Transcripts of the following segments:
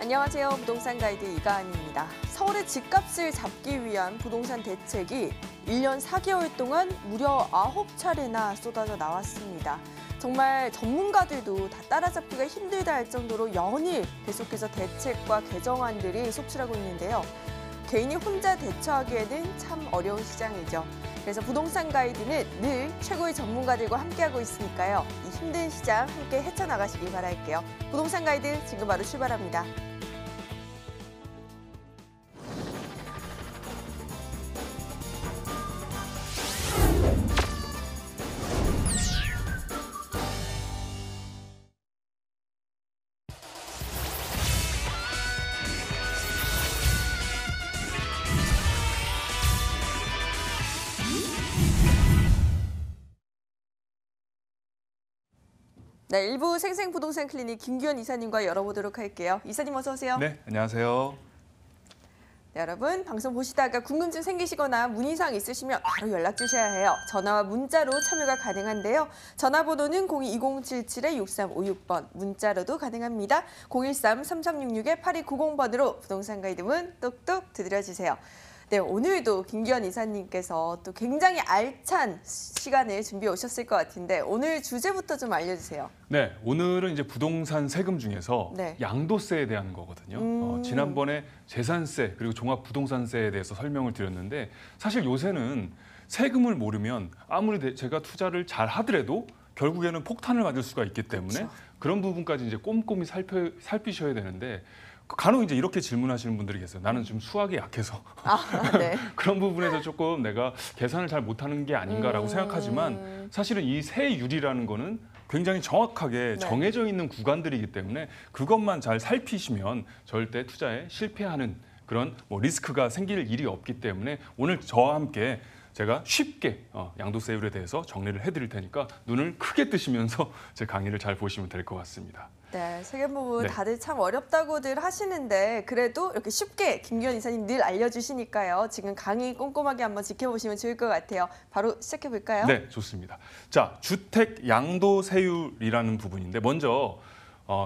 안녕하세요. 부동산 가이드 이가은입니다. 서울의 집값을 잡기 위한 부동산 대책이 1년 4개월 동안 무려 9차례나 쏟아져 나왔습니다. 정말 전문가들도 다 따라잡기가 힘들다 할 정도로 연일 계속해서 대책과 개정안들이 속출하고 있는데요. 개인이 혼자 대처하기에는 참 어려운 시장이죠. 그래서 부동산 가이드는 늘 최고의 전문가들과 함께하고 있으니까요. 이 힘든 시장 함께 헤쳐나가시길 바랄게요. 부동산 가이드 지금 바로 출발합니다. 네, 일부 생생부동산 클리닉 김규현 이사님과 열어보도록 할게요. 이사님 어서 오세요. 네, 안녕하세요. 네, 여러분 방송 보시다가 궁금증 생기시거나 문의사항 있으시면 바로 연락 주셔야 해요. 전화와 문자로 참여가 가능한데요. 전화번호는 02-2077-6356번, 문자로도 가능합니다. 013-3366-8290번으로 부동산 가이드 문 똑똑 두드려주세요. 네, 오늘도 김규현 이사님께서 또 굉장히 알찬 시간을 준비해 오셨을 것 같은데 오늘 주제부터 좀 알려주세요. 네, 오늘은 이제 부동산 세금 중에서 네. 양도세에 대한 거거든요. 지난번에 재산세 그리고 종합부동산세에 대해서 설명을 드렸는데 사실 요새는 세금을 모르면 아무리 제가 투자를 잘 하더라도 결국에는 폭탄을 맞을 수가 있기 때문에 그렇죠. 그런 부분까지 이제 꼼꼼히 살피셔야 되는데 간혹 이제 이렇게 질문하시는 분들이 계세요. 나는 좀 수학에 약해서 네. 그런 부분에서 조금 내가 계산을 잘 못하는 게 아닌가라고 생각하지만 사실은 이 세율이라는 거는 굉장히 정확하게 네. 정해져 있는 구간들이기 때문에 그것만 잘 살피시면 절대 투자에 실패하는 그런 리스크가 생길 일이 없기 때문에 오늘 저와 함께 제가 쉽게 양도세율에 대해서 정리를 해드릴 테니까 눈을 크게 뜨시면서 제 강의를 잘 보시면 될 것 같습니다. 네, 세금 부분 네. 다들 참 어렵다고들 하시는데 그래도 이렇게 쉽게 김규현 이사님 늘 알려주시니까요. 지금 강의 꼼꼼하게 한번 지켜보시면 좋을 것 같아요. 바로 시작해 볼까요? 네, 좋습니다. 자, 주택 양도세율이라는 부분인데 먼저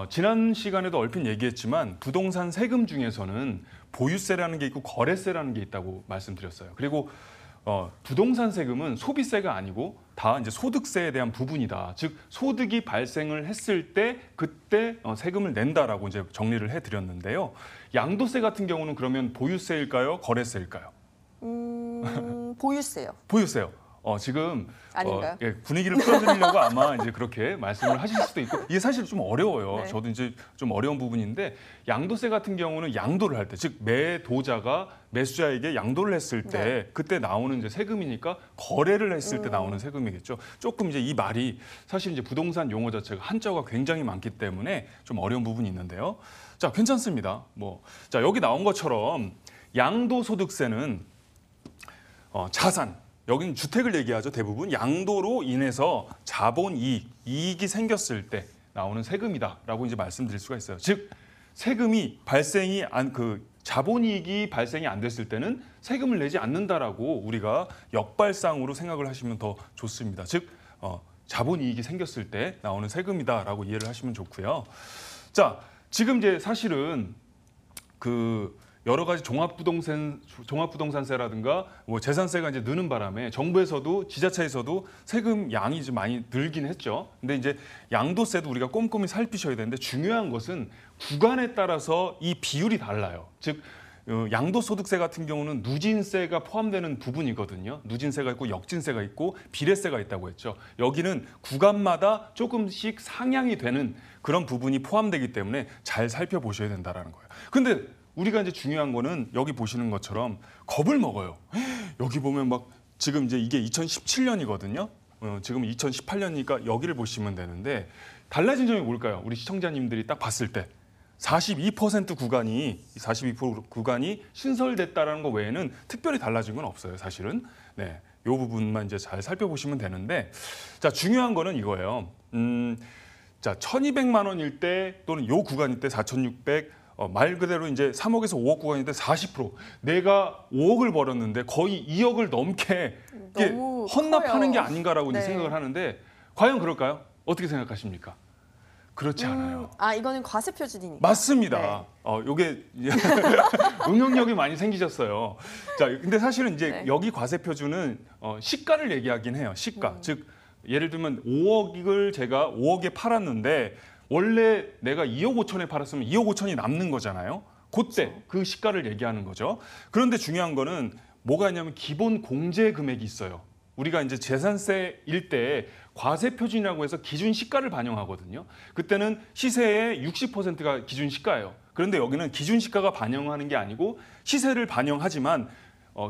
지난 시간에도 얼핏 얘기했지만 부동산 세금 중에서는 보유세라는 게 있고 거래세라는 게 있다고 말씀드렸어요. 그리고 부동산 세금은 소비세가 아니고 다 이제 소득세에 대한 부분이다. 즉 소득이 발생을 했을 때 그때 세금을 낸다라고 이제 정리를 해드렸는데요. 양도세 같은 경우는 그러면 보유세일까요, 거래세일까요? 보유세요. 보유세요. 지금 아닌가요? 예, 분위기를 풀어드리려고 아마 이제 그렇게 말씀을 하실 수도 있고 이게 사실 좀 어려워요. 네. 저도 이제 좀 어려운 부분인데 양도세 같은 경우는 양도를 할 때, 즉 매도자가 매수자에게 양도를 했을 때 네. 그때 나오는 이제 세금이니까 거래를 했을 때 나오는 세금이겠죠. 조금 이제 이 말이 사실 이제 부동산 용어 자체가 한자가 굉장히 많기 때문에 좀 어려운 부분이 있는데요. 자, 괜찮습니다. 자, 여기 나온 것처럼 양도소득세는 자산. 여기는 주택을 얘기하죠. 대부분 양도로 인해서 이익이 생겼을 때 나오는 세금이다라고 이제 말씀드릴 수가 있어요. 즉 세금이 자본이익이 발생이 안 됐을 때는 세금을 내지 않는다라고 우리가 역발상으로 생각을 하시면 더 좋습니다. 즉 자본이익이 생겼을 때 나오는 세금이다라고 이해를 하시면 좋고요. 자, 지금 이제 사실은 여러 가지 종합부동산세라든가 재산세가 이제 느는 바람에 정부에서도 지자체에서도 세금 양이 좀 많이 늘긴 했죠. 근데 이제 양도세도 우리가 꼼꼼히 살피셔야 되는데 중요한 것은 구간에 따라서 이 비율이 달라요. 즉 양도소득세 같은 경우는 누진세가 포함되는 부분이거든요. 누진세가 있고 역진세가 있고 비례세가 있다고 했죠. 여기는 구간마다 조금씩 상향이 되는 그런 부분이 포함되기 때문에 잘 살펴보셔야 된다는 거예요. 근데 우리가 이제 중요한 거는 여기 보시는 것처럼 겁을 먹어요. 여기 보면 막 지금 이제 이게 2017년이거든요. 지금 2018년이니까 여기를 보시면 되는데 달라진 점이 뭘까요? 우리 시청자님들이 딱 봤을 때 42% 구간이 신설됐다라는 거 외에는 특별히 달라진 건 없어요. 사실은. 네, 이 부분만 이제 잘 살펴보시면 되는데 자, 중요한 거는 이거예요. 자, 1,200만 원일 때 또는 요 구간일 때 4,600 말 그대로 이제 3억에서 5억 구간인데 40% 내가 5억을 벌었는데 거의 2억을 넘게 헌납하는 게 아닌가라고 네. 이제 생각을 하는데 과연 그럴까요? 어떻게 생각하십니까? 그렇지 않아요. 아, 이거는 과세 표준이니까. 맞습니다. 네. 요게 응용력이 많이 생기셨어요. 자, 근데 사실은 이제 네. 여기 과세 표준은 시가를 얘기하긴 해요. 시가. 즉 예를 들면 5억을 제가 5억에 팔았는데 원래 내가 2억 5천에 팔았으면 2억 5천이 남는 거잖아요. 그때 그 시가를 얘기하는 거죠. 그런데 중요한 거는 뭐가 있냐면 기본 공제 금액이 있어요. 우리가 이제 재산세일 때 과세 표준이라고 해서 기준 시가를 반영하거든요. 그때는 시세의 60%가 기준 시가예요. 그런데 여기는 기준 시가가 반영하는 게 아니고 시세를 반영하지만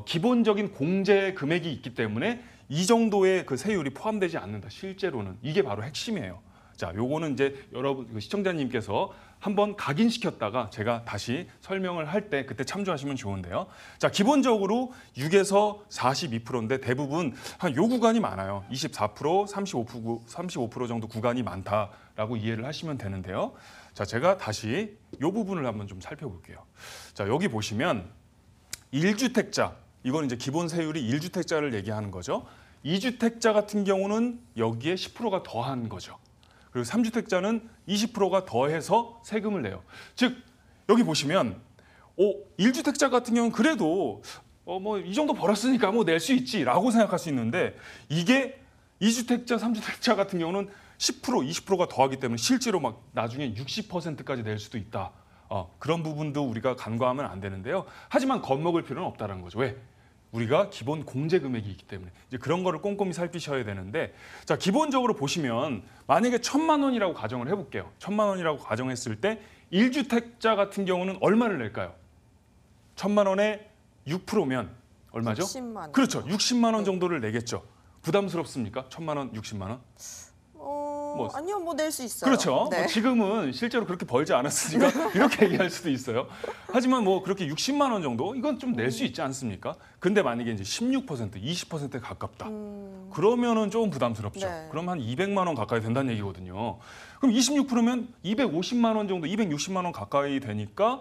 기본적인 공제 금액이 있기 때문에 이 정도의 그 세율이 포함되지 않는다. 실제로는 이게 바로 핵심이에요. 자, 요거는 이제 여러분 시청자님께서 한번 각인시켰다가 제가 다시 설명을 할 때 그때 참조하시면 좋은데요. 자, 기본적으로 6에서 42%인데 대부분 한 요 구간이 많아요. 24%, 35% 정도 구간이 많다라고 이해를 하시면 되는데요. 자, 제가 다시 요 부분을 한번 좀 살펴볼게요. 자, 여기 보시면 1주택자, 이건 이제 기본 세율이 1주택자를 얘기하는 거죠. 2주택자 같은 경우는 여기에 10%가 더한 거죠. 그리고 3주택자는 20%가 더해서 세금을 내요. 즉 여기 보시면 1주택자 같은 경우는 그래도 뭐 이 정도 벌었으니까 뭐 낼 수 있지라고 생각할 수 있는데 이게 2주택자, 3주택자 같은 경우는 10%, 20%가 더하기 때문에 실제로 막 나중에 60%까지 낼 수도 있다. 그런 부분도 우리가 간과하면 안 되는데요. 하지만 겁먹을 필요는 없다는 거죠. 왜? 우리가 기본 공제 금액이 있기 때문에 이제 그런 거를 꼼꼼히 살피셔야 되는데, 자, 기본적으로 보시면 만약에 1,000만 원이라고 가정을 해볼게요. 1,000만 원이라고 가정했을 때 1주택자 같은 경우는 얼마를 낼까요? 1,000만 원에 6%면 얼마죠? 60만 원. 그렇죠. 60만 원 정도를 내겠죠. 부담스럽습니까? 1,000만 원, 60만 원? 아니요, 뭐 낼 수 있어요. 그렇죠. 네. 뭐 지금은 실제로 그렇게 벌지 않았으니까 이렇게 얘기할 수도 있어요. 하지만 뭐 그렇게 60만 원 정도 이건 좀 낼 수 있지 않습니까? 근데 만약에 이제 16%, 20%에 가깝다. 그러면은 조금 부담스럽죠. 네. 그럼 한 200만 원 가까이 된다는 얘기거든요. 그럼 26%면 250만 원 정도, 260만 원 가까이 되니까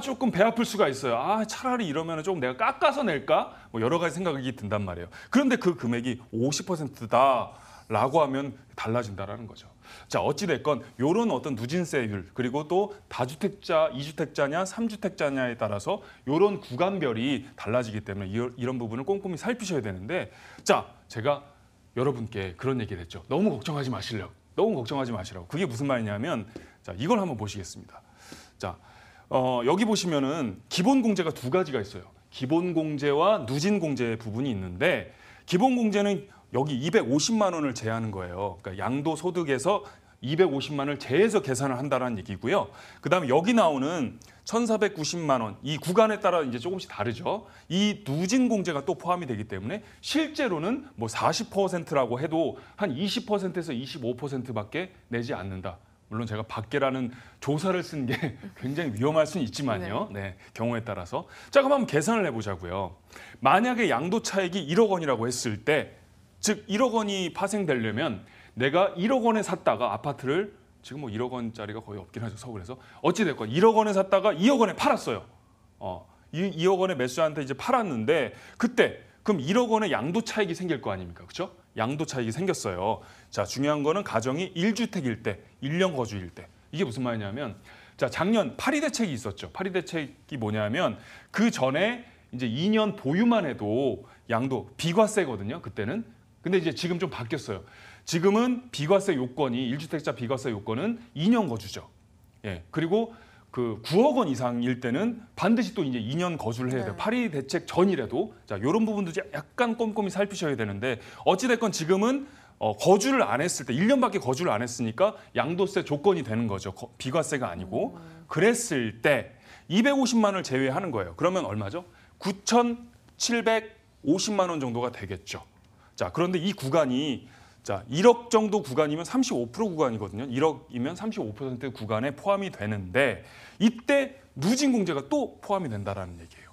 조금 배 아플 수가 있어요. 차라리 이러면은 조금 내가 깎아서 낼까? 뭐 여러 가지 생각이 든단 말이에요. 그런데 그 금액이 50%다. 라고 하면 달라진다라는 거죠. 자, 어찌됐건 이런 어떤 누진세율 그리고 또 다주택자, 2주택자냐, 3주택자냐에 따라서 이런 구간별이 달라지기 때문에 이런 부분을 꼼꼼히 살피셔야 되는데, 자, 제가 여러분께 그런 얘기를 했죠. 너무 걱정하지 마시려고. 너무 걱정하지 마시라고. 그게 무슨 말이냐면, 자, 이걸 한번 보시겠습니다. 자, 여기 보시면은 기본 공제가 두 가지가 있어요. 기본 공제와 누진 공제 부분이 있는데, 기본 공제는 여기 250만 원을 제하는 거예요. 그러니까 양도소득에서 250만 원을 제해서 계산을 한다는 얘기고요. 그다음에 여기 나오는 1,490만 원, 이 구간에 따라 이제 조금씩 다르죠. 이 누진 공제가 또 포함이 되기 때문에 실제로는 뭐 40%라고 해도 한 20%에서 25%밖에 내지 않는다. 물론 제가 밖에라는 조사를 쓴 게 굉장히 위험할 수는 있지만요. 네, 경우에 따라서. 자, 그럼 한번 계산을 해보자고요. 만약에 양도 차익이 1억 원이라고 했을 때, 즉 1억 원이 파생되려면 내가 1억 원에 샀다가 아파트를, 지금 뭐 1억 원짜리가 거의 없긴 하죠, 서울에서. 어찌됐건 1억 원에 샀다가 2억 원에 팔았어요. 2억 원에 매수자한테 이제 팔았는데 그때 그럼 1억 원의 양도 차익이 생길 거 아닙니까? 그렇죠? 양도 차익이 생겼어요. 자, 중요한 거는 가정이 1주택일 때, 1년 거주일 때. 이게 무슨 말이냐면, 자, 작년 파리 대책이 있었죠. 파리 대책이 뭐냐면 그 전에 이제 2년 보유만 해도 양도 비과세거든요. 그때는. 근데 이제 지금 좀 바뀌었어요. 지금은 비과세 요건이 1주택자 비과세 요건은 2년 거주죠. 예. 그리고 그 9억 원 이상일 때는 반드시 또 이제 2년 거주를 해야 돼요. 네. 파리 파리 대책 전이라도. 자, 이런 부분도 약간 꼼꼼히 살피셔야 되는데, 어찌 됐건 지금은 거주를 안 했을 때 1년밖에 거주를 안 했으니까 양도세 조건이 되는 거죠. 비과세가 아니고. 그랬을 때 250만 원을 제외하는 거예요. 그러면 얼마죠? 9,750만 원 정도가 되겠죠. 자, 그런데 이 구간이, 자, 1억 정도 구간이면 35% 구간이거든요. 1억이면 35% 구간에 포함이 되는데 이때 누진 공제가 또 포함이 된다라는 얘기예요.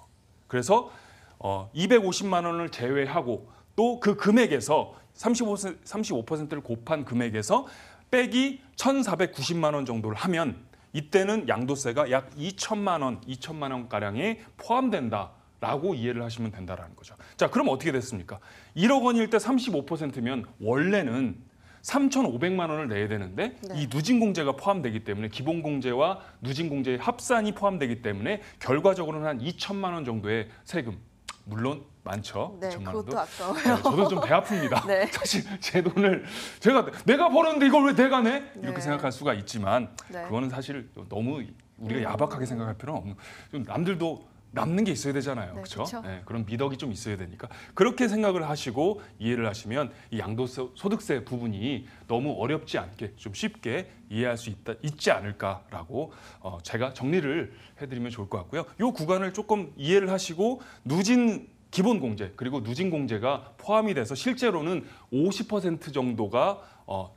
그래서 250만 원을 제외하고 또 그 금액에서 35%를 곱한 금액에서 빼기 1,490만 원 정도를 하면 이때는 양도세가 약 2천만 원 가량에 포함된다라고 이해를 하시면 된다라는 거죠. 자, 그럼 어떻게 됐습니까? 1억 원일 때 35%면 원래는 3,500만 원을 내야 되는데 네. 이 누진공제가 포함되기 때문에 기본공제와 누진공제의 합산이 포함되기 때문에 결과적으로는 한 2천만 원 정도의 세금. 물론 많죠. 네, 2천만 원도. 그것도 아까워요. 네, 저도 좀 배 아픕니다. 네. 사실 제 돈을 내가 벌었는데 이걸 왜 내가 내? 이렇게 네. 생각할 수가 있지만 네. 그거는 사실 너무 우리가 야박하게 생각할 필요는 없는. 좀 남들도 남는 게 있어야 되잖아요. 네, 그렇죠? 그쵸. 네, 그런 미덕이 좀 있어야 되니까 그렇게 생각을 하시고 이해를 하시면 이 양도소득세 부분이 너무 어렵지 않게 좀 쉽게 이해할 수 있지 않을까라고 제가 정리를 해드리면 좋을 것 같고요. 이 구간을 조금 이해를 하시고 누진 기본공제 그리고 누진공제가 포함이 돼서 실제로는 50% 정도가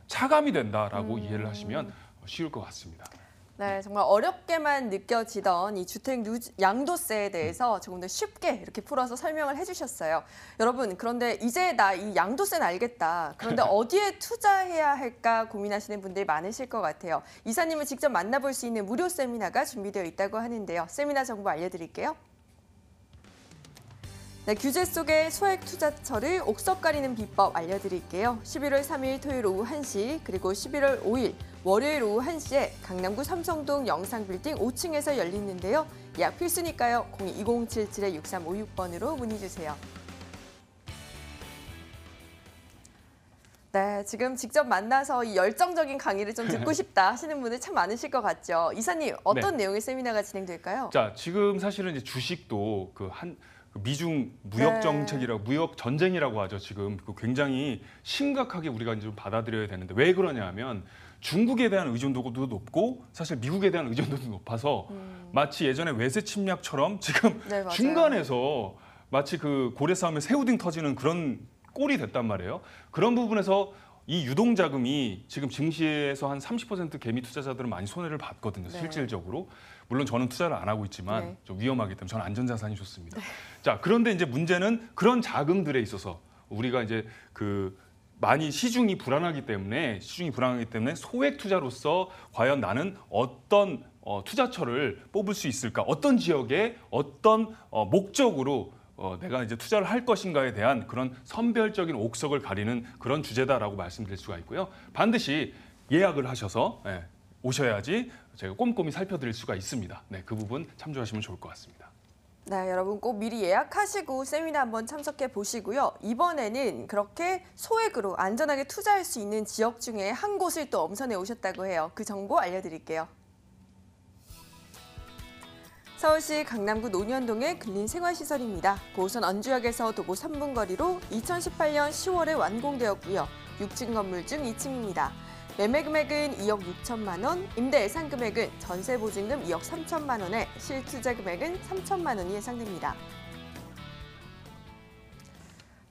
차감이 된다라고 이해를 하시면 쉬울 것 같습니다. 네, 정말 어렵게만 느껴지던 이 주택 양도세에 대해서 조금 더 쉽게 이렇게 풀어서 설명을 해주셨어요. 여러분, 그런데 이제 나 이 양도세는 알겠다. 그런데 어디에 투자해야 할까 고민하시는 분들이 많으실 것 같아요. 이사님을 직접 만나볼 수 있는 무료 세미나가 준비되어 있다고 하는데요. 세미나 정보 알려드릴게요. 네, 규제 속의 소액 투자처를 옥석 가리는 비법 알려드릴게요. 11월 3일 토요일 오후 1시 그리고 11월 5일 월요일 오후 1시에 강남구 삼성동 영상빌딩 5층에서 열리는데요. 예약 필수니까요. 02-2077-6356번으로 문의 주세요. 네, 지금 직접 만나서 이 열정적인 강의를 좀 듣고 싶다 하시는 분들 참 많으실 것 같죠. 이사님, 어떤 내용의 세미나가 진행될까요? 자, 지금 사실은 이제 주식도 미중 무역 정책이라고 무역 전쟁이라고 하죠. 지금 굉장히 심각하게 우리가 이제 좀 받아들여야 되는데 왜 그러냐면 중국에 대한 의존도도 높고 사실 미국에 대한 의존도도 높아서 마치 예전에 외세 침략처럼 지금 네, 맞아요. 중간에서 마치 그 고래 싸움에 새우등 터지는 그런 꼴이 됐단 말이에요. 그런 부분에서 이 유동자금이 지금 증시에서 한 30% 개미 투자자들은 많이 손해를 봤거든요. 네. 실질적으로. 물론 저는 투자를 안 하고 있지만 네. 좀 위험하기 때문에 저는 안전자산이 좋습니다. 자, 그런데 이제 문제는 그런 자금들에 있어서 우리가 이제 많이 시중이 불안하기 때문에 소액 투자로서 과연 나는 어떤 투자처를 뽑을 수 있을까? 어떤 지역에 어떤 목적으로 내가 이제 투자를 할 것인가에 대한 그런 선별적인 옥석을 가리는 그런 주제다라고 말씀드릴 수가 있고요. 반드시 예약을 하셔서 오셔야지 제가 꼼꼼히 살펴드릴 수가 있습니다. 네, 그 부분 참조하시면 좋을 것 같습니다. 네, 여러분 꼭 미리 예약하시고 세미나 한번 참석해 보시고요. 이번에는 그렇게 소액으로 안전하게 투자할 수 있는 지역 중에 한 곳을 또 엄선해 오셨다고 해요. 그 정보 알려드릴게요. 서울시 강남구 논현동의 근린생활시설입니다. 고선 언주역에서 도보 3분 거리로 2018년 10월에 완공되었고요. 6층 건물 중 2층입니다. 매매 금액은 2억 6천만 원, 임대 예상 금액은 전세 보증금 2억 3천만 원에 실투자 금액은 3천만 원이 예상됩니다.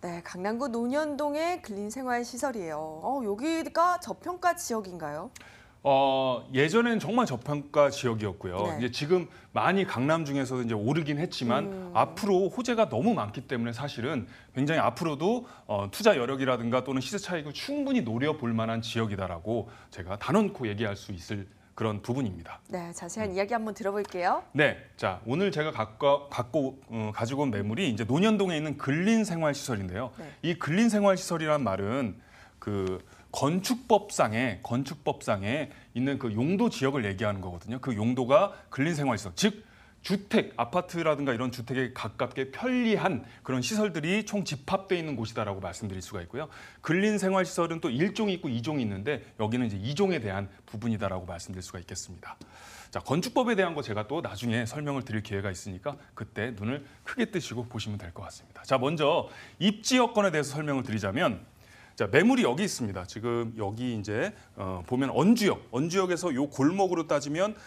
네, 강남구 논현동의 근린생활시설이에요. 여기가 저평가 지역인가요? 예전에는 정말 저평가 지역이었고요. 네. 이제 지금 많이 강남 중에서도 이제 오르긴 했지만 앞으로 호재가 너무 많기 때문에 사실은 굉장히 앞으로도 투자 여력이라든가 또는 시세 차익을 충분히 노려볼 만한 지역이다라고 제가 단언코 얘기할 수 있을 그런 부분입니다. 네, 자세한 이야기 한번 들어볼게요. 네, 자 오늘 제가 가지고 온 매물이 이제 논현동에 있는 근린생활시설인데요. 네. 이 근린생활시설이란 말은 건축법상에 있는 그 용도 지역을 얘기하는 거거든요. 그 용도가 근린생활시설, 즉 주택, 아파트라든가 이런 주택에 가깝게 편리한 그런 시설들이 총 집합되어 있는 곳이다라고 말씀드릴 수가 있고요. 근린생활시설은 또 1종이 있고 2종이 있는데 여기는 이제 2종에 대한 부분이다라고 말씀드릴 수가 있겠습니다. 자, 건축법에 대한 거 제가 또 나중에 설명을 드릴 기회가 있으니까 그때 눈을 크게 뜨시고 보시면 될 것 같습니다. 자, 먼저 입지 여건에 대해서 설명을 드리자면 자, 매물이 여기 있습니다. 지금 여기 이제 보면 언주역에서 요 골목으로 따지면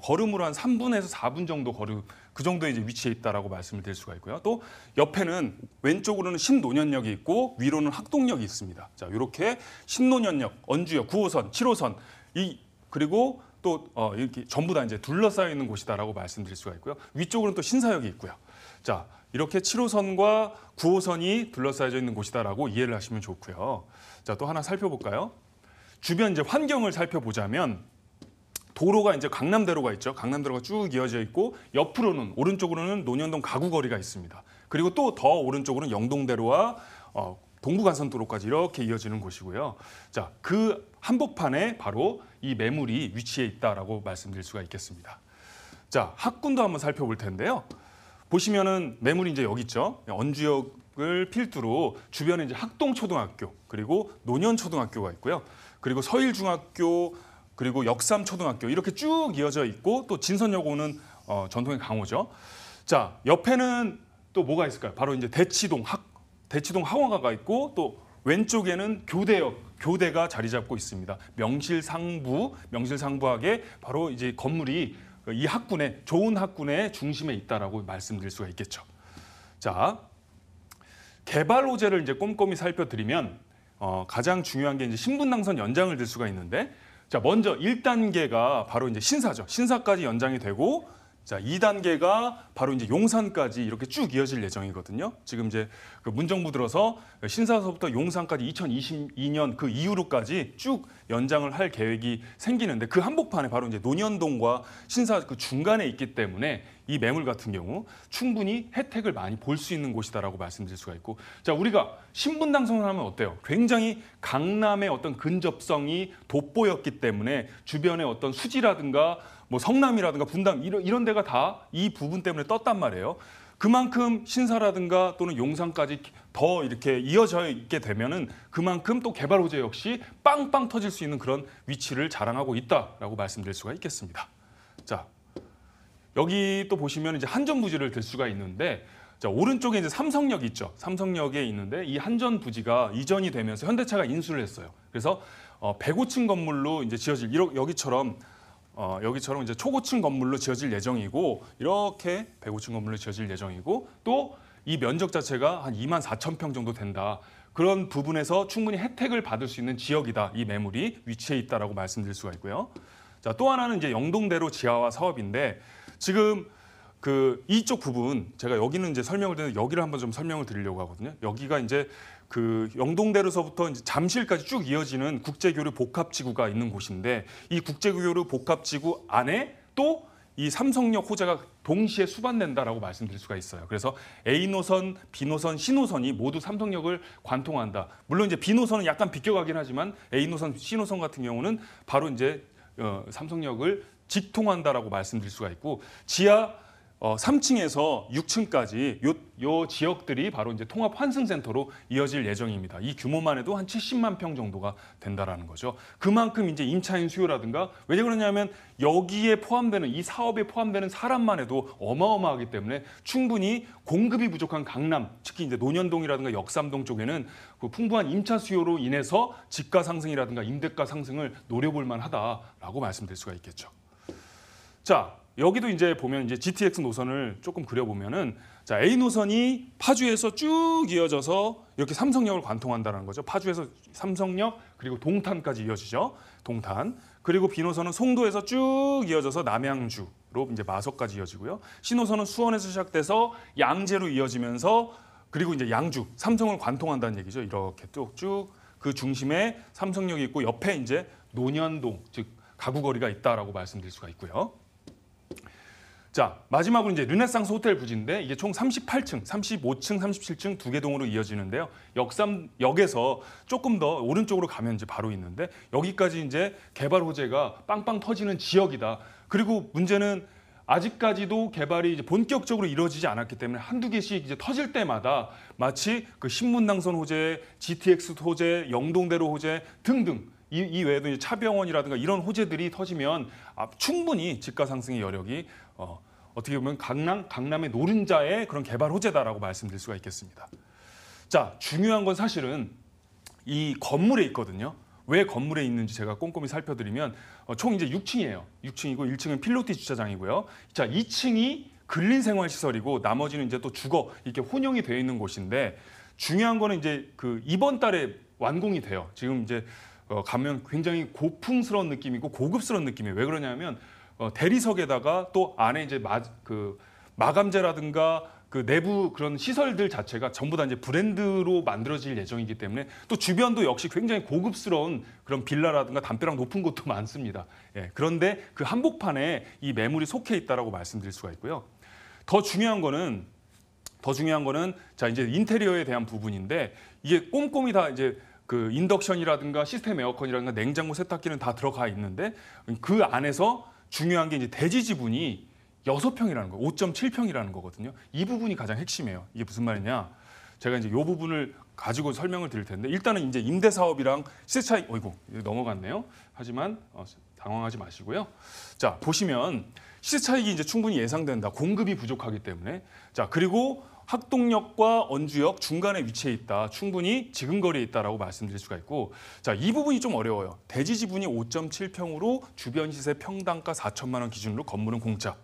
걸음으로 한 3분에서 4분 정도 그 정도에 이제 위치해 있다라고 말씀을 드릴 수가 있고요. 또 옆에는 왼쪽으로는 신논현역이 있고 위로는 학동역이 있습니다. 자, 이렇게 신논현역, 언주역, 9호선, 7호선 그리고 또 이렇게 전부 다 이제 둘러싸여 있는 곳이다라고 말씀드릴 수가 있고요. 위쪽으로는 또 신사역이 있고요. 자, 이렇게 7호선과 9호선이 둘러싸여져 있는 곳이다라고 이해를 하시면 좋고요. 자, 또 하나 살펴볼까요? 주변 이제 환경을 살펴보자면 도로가 이제 강남대로가 있죠. 강남대로가 쭉 이어져 있고 오른쪽으로는 논현동 가구거리가 있습니다. 그리고 또 더 오른쪽으로는 영동대로와 동부간선도로까지 이렇게 이어지는 곳이고요. 자, 그 한복판에 바로 이 매물이 위치해 있다라고 말씀드릴 수가 있겠습니다. 자, 학군도 한번 살펴볼 텐데요. 보시면은 매물이 이제 여기 있죠. 언주역을 필두로 주변에 이제 학동초등학교 그리고 노년초등학교가 있고요. 그리고 서일중학교 그리고 역삼초등학교 이렇게 쭉 이어져 있고 또 진선역 오는 전통의 강호죠. 자, 옆에는 또 뭐가 있을까요? 바로 이제 대치동 학원가가 있고 또 왼쪽에는 교대가 자리 잡고 있습니다. 명실상부하게 바로 이제 건물이 이 학군의 좋은 학군의 중심에 있다라고 말씀드릴 수가 있겠죠. 자, 개발 호재를 이제 꼼꼼히 살펴드리면 가장 중요한 게 이제 신분당선 연장을 들 수가 있는데, 자, 먼저 1단계가 바로 이제 신사죠. 신사까지 연장이 되고, 자, 2단계가 바로 이제 용산까지 이렇게 쭉 이어질 예정이거든요. 지금 이제 그 문정부 들어서 신사서부터 용산까지 2022년 그 이후로까지 쭉 연장을 할 계획이 생기는데, 그 한복판에 바로 이제 논현동과 신사 그 중간에 있기 때문에 이 매물 같은 경우 충분히 혜택을 많이 볼 수 있는 곳이다라고 말씀드릴 수가 있고, 자, 우리가 신분당선을 하면 어때요? 굉장히 강남의 어떤 근접성이 돋보였기 때문에 주변의 어떤 수지라든가 뭐 성남이라든가 분당 이런 데가 다 이 부분 때문에 떴단 말이에요. 그만큼 신사라든가 또는 용산까지 더 이렇게 이어져 있게 되면은 그만큼 또 개발 호재 역시 빵빵 터질 수 있는 그런 위치를 자랑하고 있다라고 말씀드릴 수가 있겠습니다. 자, 여기 또 보시면 이제 한전 부지를 들 수가 있는데, 자, 오른쪽에 이제 삼성역 있죠. 삼성역에 있는데 이 한전 부지가 이전이 되면서 현대차가 인수를 했어요. 그래서 105층 건물로 이제 지어질 여기처럼 이제 초고층 건물로 지어질 예정이고, 이렇게 105층 건물로 지어질 예정이고, 또 이 면적 자체가 한 2만 4천 평 정도 된다. 그런 부분에서 충분히 혜택을 받을 수 있는 지역이다. 이 매물이 위치해 있다라고 말씀드릴 수가 있고요. 자, 또 하나는 이제 영동대로 지하화 사업인데, 지금 그 이쪽 부분 제가 여기는 이제 설명을 드리는데 여기를 한번 좀 설명을 드리려고 하거든요. 여기가 이제 그 영동대로서부터 이제 잠실까지 쭉 이어지는 국제교류 복합지구가 있는 곳인데, 이 국제교류 복합지구 안에 또 이 삼성역 호재가 동시에 수반된다라고 말씀드릴 수가 있어요. 그래서 A 노선, B 노선, C 노선이 모두 삼성역을 관통한다. 물론 이제 B 노선은 약간 비껴가긴 하지만 A 노선, C 노선 같은 경우는 바로 이제 삼성역을 직통한다라고 말씀드릴 수가 있고, 지하 3층에서 6층까지 요 지역들이 바로 이제 통합 환승센터로 이어질 예정입니다. 이 규모만 해도 한 70만 평 정도가 된다라는 거죠. 그만큼 이제 임차인 수요라든가, 왜 그러냐면 여기에 포함되는 이 사업에 포함되는 사람만 해도 어마어마하기 때문에 충분히 공급이 부족한 강남, 특히 이제 논현동이라든가 역삼동 쪽에는 그 풍부한 임차 수요로 인해서 집가 상승이라든가 임대가 상승을 노려볼 만하다라고 말씀드릴 수가 있겠죠. 자, 여기도 이제 보면 이제 GTX 노선을 조금 그려보면은, 자, A 노선이 파주에서 쭉 이어져서 이렇게 삼성역을 관통한다는 거죠. 파주에서 삼성역 그리고 동탄까지 이어지죠. 동탄. 그리고 B 노선은 송도에서 쭉 이어져서 남양주로 이제 마석까지 이어지고요. C 노선은 수원에서 시작돼서 양재로 이어지면서 그리고 이제 양주, 삼성을 관통한다는 얘기죠. 이렇게 또 쭉 그 중심에 삼성역이 있고 옆에 이제 논현동, 즉 가구거리가 있다라고 말씀드릴 수가 있고요. 자, 마지막으로 이제 르네상스 호텔 부지인데, 이게 총 38층, 35층, 37층 두 개 동으로 이어지는데요. 역삼역에서 조금 더 오른쪽으로 가면 이제 바로 있는데, 여기까지 이제 개발 호재가 빵빵 터지는 지역이다. 그리고 문제는 아직까지도 개발이 이제 본격적으로 이루어지지 않았기 때문에 한두 개씩 이제 터질 때마다 마치 그 신분당선 호재, GTX 호재, 영동대로 호재 등등 이 외에도 이제 차병원이라든가 이런 호재들이 터지면 충분히 집가 상승의 여력이 어떻게 보면 강남의 노른자의 그런 개발 호재다라고 말씀드릴 수가 있겠습니다. 자, 중요한 건 사실은 이 건물에 있거든요. 왜 건물에 있는지 제가 꼼꼼히 살펴드리면 총 이제 6층이에요. 6층이고 1층은 필로티 주차장이고요. 자, 2층이 근린생활시설이고 나머지는 이제 또 주거 이렇게 혼용이 되어 있는 곳인데, 중요한 거는 이제 그 이번 달에 완공이 돼요. 지금 이제 가면 굉장히 고풍스러운 느낌이고 고급스러운 느낌이에요. 왜 그러냐면 대리석에다가 또 안에 이제 마감재라든가 그 내부 그런 시설들 자체가 전부 다 이제 브랜드로 만들어질 예정이기 때문에, 또 주변도 역시 굉장히 고급스러운 그런 빌라라든가 담벼락 높은 곳도 많습니다. 예, 그런데 그 한복판에 이 매물이 속해 있다라고 말씀드릴 수가 있고요. 더 중요한 거는 더 중요한 거는 자 이제 인테리어에 대한 부분인데 이게 꼼꼼히 다 이제 그 인덕션이라든가 시스템 에어컨이라든가 냉장고 세탁기는 다 들어가 있는데 그 안에서 중요한 게 이제 대지 지분이 6평이라는 거, 5.7평이라는 거거든요. 이 부분이 가장 핵심이에요. 이게 무슨 말이냐? 제가 이제 이 부분을 가지고 설명을 드릴 텐데 일단은 이제 임대 사업이랑 시세 차익, 어이구 넘어갔네요. 하지만 당황하지 마시고요. 자 보시면 시세 차익이 이제 충분히 예상된다. 공급이 부족하기 때문에 자 그리고 학동역과 언주역 중간에 위치해 있다. 충분히 지근거리에 있다라고 말씀드릴 수가 있고 자, 이 부분이 좀 어려워요. 대지 지분이 5.7평으로 주변 시세 평당가 4천만 원 기준으로 건물은 공짜.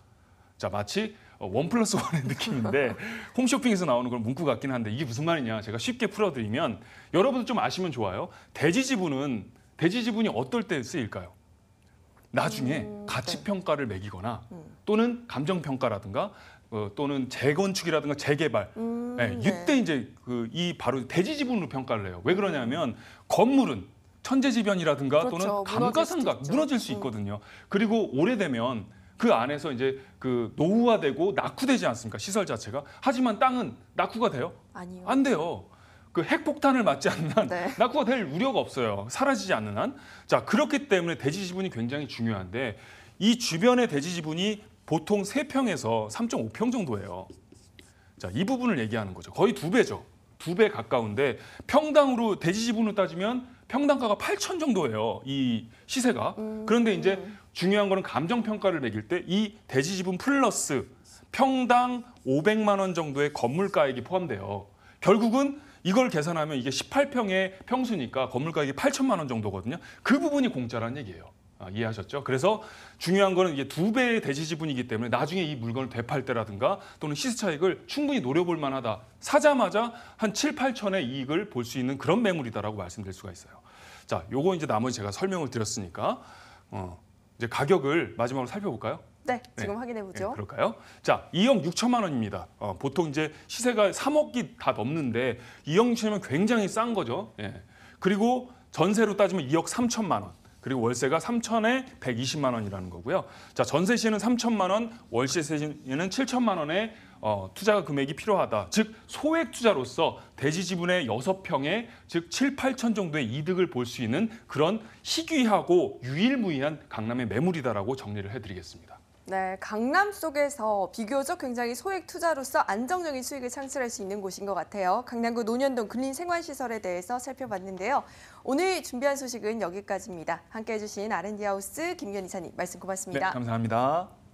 자, 마치 1+1의 느낌인데 홈쇼핑에서 나오는 그런 문구 같긴 한데 이게 무슨 말이냐? 제가 쉽게 풀어드리면 여러분도 좀 아시면 좋아요. 대지 지분이 어떨 때 쓰일까요? 나중에 가치 평가를 매기거나 또는 감정 평가라든가 또는 재건축이라든가 재개발, 네, 이때 이제 이 바로 대지 지분으로 평가를 해요. 왜 그러냐면 건물은 천재지변이라든가 그렇죠. 또는 무너질 감가상각 수도 있죠. 무너질 수 있거든요. 그리고 오래되면 그 안에서 이제 그 노후화되고 낙후되지 않습니까? 시설 자체가. 하지만 땅은 낙후가 돼요? 아니요. 안 돼요. 그 핵폭탄을 맞지 않는 한 네. 낙후가 될 우려가 없어요. 사라지지 않는 한. 자, 그렇기 때문에 대지 지분이 굉장히 중요한데 이 주변의 대지 지분이 보통 3평에서 3.5평 정도예요. 자, 이 부분을 얘기하는 거죠. 거의 2배죠. 2배 가까운데 평당으로 대지 지분으로 따지면 평당가가 8천 정도예요. 이 시세가. 그런데 이제 중요한 거는 감정 평가를 매길 때 이 대지 지분 플러스 평당 500만 원 정도의 건물가액이 포함돼요. 결국은 이걸 계산하면 이게 18평의 평수니까 건물가액이 8천만 원 정도거든요. 그 부분이 공짜라는 얘기예요. 이해하셨죠? 그래서 중요한 거는 이게 2배의 대지 지분이기 때문에 나중에 이 물건을 되팔 때라든가 또는 시세 차익을 충분히 노려볼 만하다. 사자마자 한 7, 8천의 이익을 볼 수 있는 그런 매물이다라고 말씀드릴 수가 있어요. 자, 요거 이제 나머지 제가 설명을 드렸으니까 이제 가격을 마지막으로 살펴볼까요? 네, 지금 확인해 보죠. 그럴까요? 자, 2억 6천만 원입니다. 보통 이제 시세가 3억이 다 넘는데 2억 6천이면 굉장히 싼 거죠. 예. 그리고 전세로 따지면 2억 3천만 원. 그리고 월세가 3천에 120만 원이라는 거고요. 자, 전세 시에는 3천만 원, 월세 시에는 7천만 원의 투자 금액이 필요하다. 즉 소액 투자로서 대지 지분의 6평에 즉 7, 8천 정도의 이득을 볼 수 있는 그런 희귀하고 유일무이한 강남의 매물이다라고 정리를 해드리겠습니다. 네, 강남 속에서 비교적 굉장히 소액 투자로서 안정적인 수익을 창출할 수 있는 곳인 것 같아요. 강남구 논현동 근린생활시설에 대해서 살펴봤는데요. 오늘 준비한 소식은 여기까지입니다. 함께해 주신 R&D 하우스 김기현 이사님 말씀 고맙습니다. 네, 감사합니다.